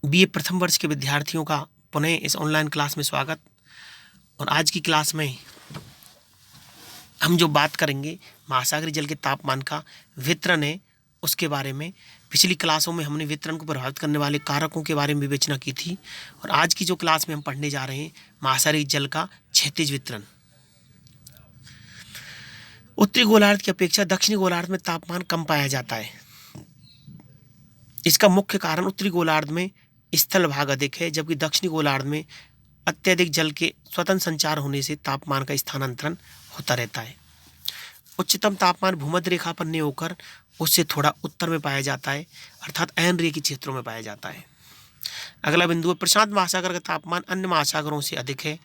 BA प्रथम वर्ष के विद्यार्थियों का पुनः इस ऑनलाइन क्लास में स्वागत। और आज की क्लास में हम जो बात करेंगे महासागरीय जल के तापमान का वितरण है उसके बारे में। पिछली क्लासों में हमने वितरण को प्रभावित करने वाले कारकों के बारे में विवेचना की थी और आज की जो क्लास में हम पढ़ने जा रहे हैं महासागरीय जल का क्षैतिज वितरण। उत्तरी गोलार्ध की अपेक्षा दक्षिणी गोलार्ध में तापमान कम पाया जाता है। इसका मुख्य कारण उत्तरी गोलार्ध में स्थल भाग अधिक है जबकि दक्षिणी गोलार्ध में अत्यधिक जल के स्वतंत्र संचार होने से तापमान का स्थानांतरण होता रहता है। उच्चतम तापमान भूमध्य रेखा पर नहीं होकर उससे थोड़ा उत्तर में पाया जाता है, अर्थात अयनरेखीय क्षेत्रों में पाया जाता है। अगला बिंदु है प्रशांत महासागर का तापमान अन्य महासागरों से अधिक है।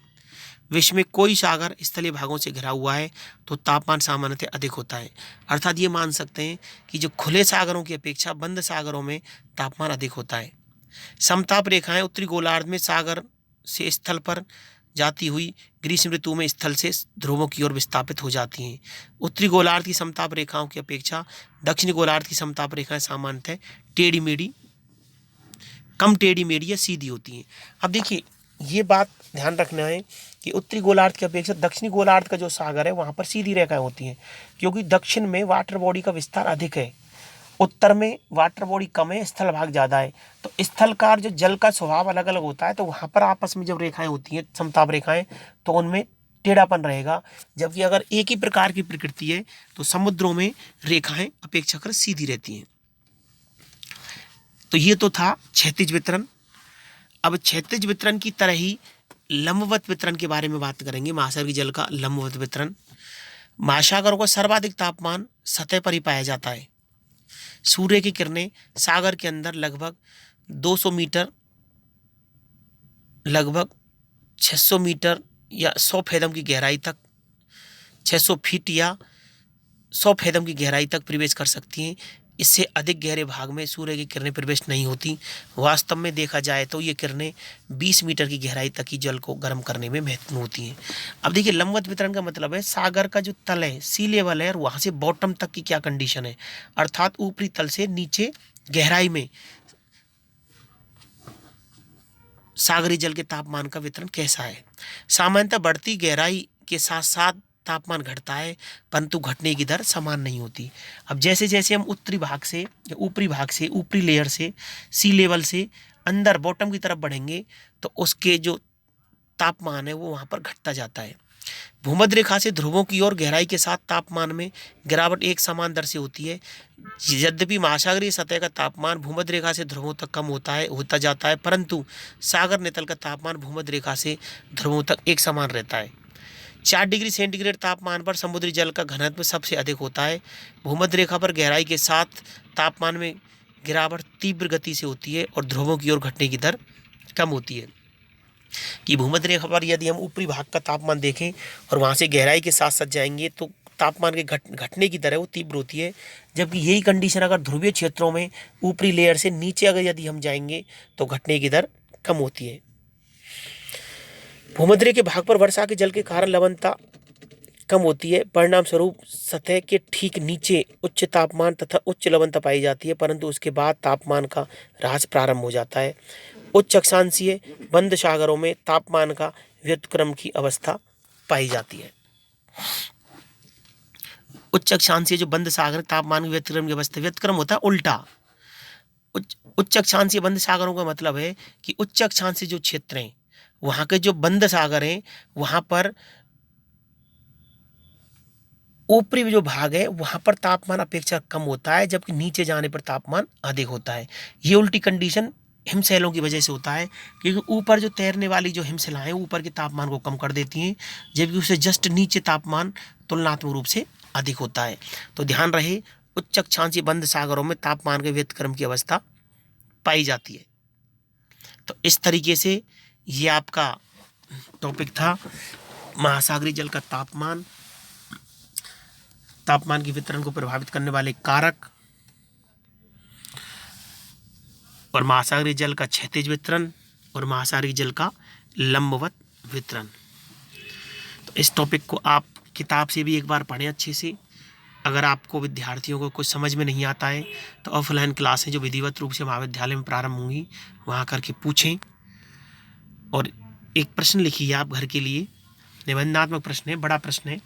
विश्व में कोई सागर स्थलीय भागों से घिरा हुआ है तो तापमान सामान्यतः अधिक होता है। अर्थात ये मान सकते हैं कि जो खुले सागरों की अपेक्षा बंद सागरों में तापमान अधिक होता है। समताप रेखाएं उत्तरी गोलार्ध में सागर से स्थल पर जाती हुई ग्रीष्म ऋतु में स्थल से ध्रुवों की ओर विस्थापित हो जाती हैं। उत्तरी गोलार्ध की समताप रेखाओं की अपेक्षा दक्षिणी गोलार्ध की समताप रेखाएं सामान्यतः टेढ़ी मेढ़ी कम टेढ़ी मेढ़ी या सीधी होती हैं। अब देखिए ये बात ध्यान रखना है कि उत्तरी गोलार्ध की अपेक्षा दक्षिणी गोलार्ध का जो सागर है वहां पर सीधी रेखाएं होती हैं क्योंकि दक्षिण में वाटर बॉडी का विस्तार अधिक है, उत्तर में वाटर बॉडी कम है, स्थल भाग ज्यादा है। तो स्थल का जो जल का स्वभाव अलग अलग होता है तो वहां पर आपस में जब रेखाएं होती हैं समताप रेखाएं तो उनमें टेढ़ापन रहेगा। जबकि अगर एक ही प्रकार की प्रकृति है तो समुद्रों में रेखाएं अपेक्षाकृत सीधी रहती हैं। तो ये तो था क्षैतिज वितरण। अब क्षैतिज वितरण की तरह ही लंबवत वितरण के बारे में बात करेंगे। महासागरीय जल का लंबवत वितरण। महासागरों का सर्वाधिक तापमान सतह पर ही पाया जाता है। सूर्य की किरणें सागर के अंदर लगभग 200 मीटर, लगभग 600 मीटर या 100 फेदम की गहराई तक, 600 फीट या 100 फेदम की गहराई तक प्रवेश कर सकती हैं। इससे अधिक गहरे भाग में सूर्य की किरणें प्रवेश नहीं होती। वास्तव में देखा जाए तो ये किरणें 20 मीटर की गहराई तक ही जल को गर्म करने में महत्वपूर्ण होती हैं। अब देखिए लंबवत वितरण का मतलब है सागर का जो तल है सी लेवल है और वहां से बॉटम तक की क्या कंडीशन है, अर्थात ऊपरी तल से नीचे गहराई में सागरीय जल के तापमान का वितरण कैसा है। सामान्यतः बढ़ती गहराई के साथ साथ तापमान घटता है परंतु घटने की दर समान नहीं होती। अब जैसे जैसे हम उत्तरी भाग से या ऊपरी भाग से ऊपरी लेयर से सी लेवल से अंदर बॉटम की तरफ बढ़ेंगे तो उसके जो तापमान है वो वहां पर घटता जाता है। भूमध्य रेखा से ध्रुवों की ओर गहराई के साथ तापमान में गिरावट एक समान दर से होती है। यद्यपि महासागरीय सतह का तापमान भूमध्य रेखा से ध्रुवों तक कम होता जाता है परंतु सागर नितल का तापमान भूमध्य रेखा से ध्रुवों तक एक समान रहता है। 4 डिग्री सेंटीग्रेड तापमान पर समुद्री जल का घनत्व सबसे अधिक होता है। भूमध्य रेखा पर गहराई के साथ तापमान में गिरावट तीव्र गति से होती है और ध्रुवों की ओर घटने की दर कम होती है। कि भूमध्य रेखा पर यदि हम ऊपरी भाग का तापमान देखें और वहां से गहराई के साथ साथ जाएंगे तो तापमान के घटने की दर है वो तीव्र होती है। जबकि यही कंडीशन अगर ध्रुवीय क्षेत्रों में ऊपरी लेयर से नीचे अगर यदि हम जाएंगे तो घटने की दर कम होती है। भूमध्य के भाग पर वर्षा के जल के कारण लवणता कम होती है। परिणाम स्वरूप सतह के ठीक नीचे उच्च तापमान तथा उच्च लवणता पाई जाती है परंतु उसके बाद तापमान का ह्रास प्रारंभ हो जाता है। उच्च अक्षांशीय बंद सागरों में तापमान का व्युत्क्रम की अवस्था पाई जाती है। उच्च अक्षांशीय जो बंद सागर तापमान की व्युत्क्रम की अवस्था, व्युत्क्रम होता है उल्टा। उच्च अक्षांशीय बंद सागरों का मतलब है कि उच्च अक्षांशीय जो क्षेत्र हैं वहां के जो बंद सागर हैं वहां पर ऊपरी जो भाग है वहां पर तापमान अपेक्षा कम होता है जबकि नीचे जाने पर तापमान अधिक होता है। ये उल्टी कंडीशन हिमशैलों की वजह से होता है क्योंकि ऊपर जो तैरने वाली जो हिमशिलाएं ऊपर के तापमान को कम कर देती हैं जबकि उससे जस्ट नीचे तापमान तुलनात्मक रूप से अधिक होता है। तो ध्यान रहे उच्च अक्षांशीय बंद सागरों में तापमान के व्युत्क्रम की अवस्था पाई जाती है। तो इस तरीके से ये आपका टॉपिक था महासागरीय जल का तापमान, तापमान के वितरण को प्रभावित करने वाले कारक और महासागरीय जल का क्षैतिज वितरण और महासागरीय जल का लंबवत वितरण। तो इस टॉपिक को आप किताब से भी एक बार पढ़ें अच्छे से अगर आपको विद्यार्थियों को कुछ समझ में नहीं आता है तो ऑफलाइन क्लासें जो विधिवत रूप से महाविद्यालय में प्रारंभ होंगी वहाँ करके पूछें। और एक प्रश्न लिखिए आप घर के लिए, निबंधात्मक प्रश्न है, बड़ा प्रश्न है।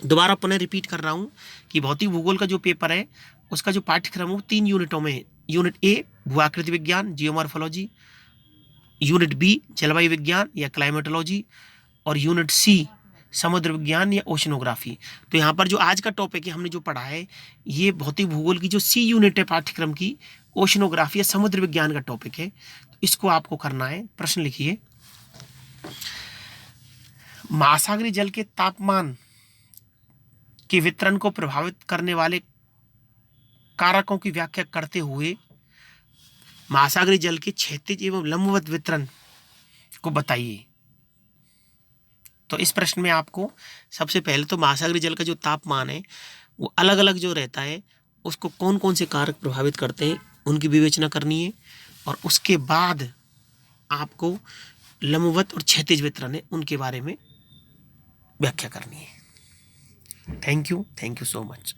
दोबारा पुनः रिपीट कर रहा हूँ कि भौतिक भूगोल का जो पेपर है उसका जो पाठ्यक्रम है वो 3 यूनिटों में है। यूनिट ए भूआकृति विज्ञान जियोमॉर्फोलॉजी, यूनिट बी जलवायु विज्ञान या क्लाइमेटोलॉजी, और यूनिट सी समुद्र विज्ञान या ओशनोग्राफी। तो यहाँ पर जो आज का टॉपिक है हमने जो पढ़ा है ये भौतिक भूगोल की जो सी यूनिट है पाठ्यक्रम की, ओशनोग्राफी या समुद्र विज्ञान का टॉपिक है। तो इसको आपको करना है। प्रश्न लिखिए, महासागरीय जल के तापमान के वितरण को प्रभावित करने वाले कारकों की व्याख्या करते हुए महासागरीय जल के क्षैतिज एवं लंबवत वितरण को बताइए। तो इस प्रश्न में आपको सबसे पहले तो महासागरीय जल का जो तापमान है वो अलग अलग जो रहता है उसको कौन कौन से कारक प्रभावित करते हैं उनकी विवेचना करनी है, और उसके बाद आपको लंबवत और क्षैतिज वितरण है उनके बारे में व्याख्या करनी है। Thank you so much.